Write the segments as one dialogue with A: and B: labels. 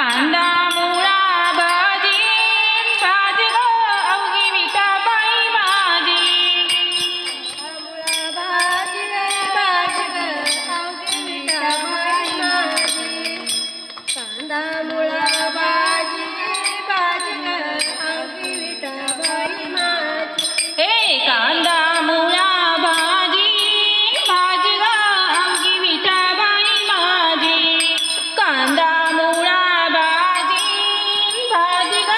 A: कांदा मुळा भाजी भाजी ग अवघी विठाबाई माझी
B: भाजी अवघी विठाबाई माझी कांदा मुळा भाजी अवघी विठाबाई माझी
A: हे कांदा मुळा भाजी भाजी ग अवघी विठाबाई माझी कांदा मुळा भाजी भाजी ग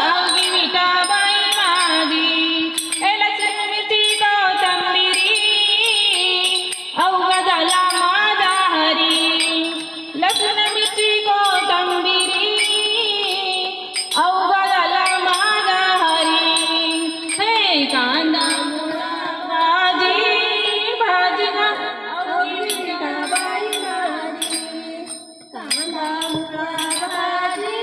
A: अवघी विठाबाई माझी हे लसूण मिरची कोथिंबिरी अवघा झाला माझा हरी लसूण मिरची कोथिंबिरी अवघा झाला माझा हरी हे कांदा मुळा भाजी भाजी ग
B: अवघी विठाबाई माझी कांदा मुळा भाजी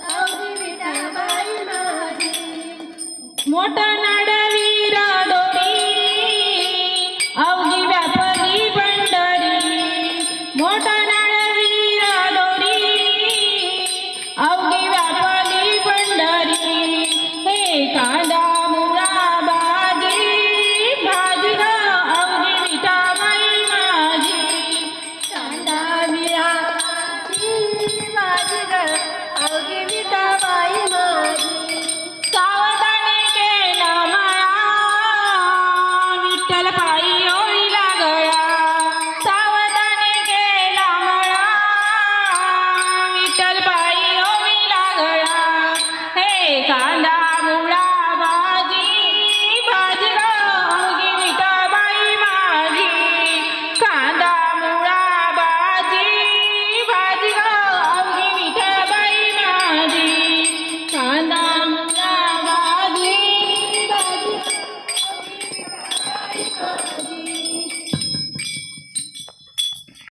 B: अवघी विठाबाई माझी
A: मोठा नाडवीर दोरी अवघी व्यापारी पंढरी मोठा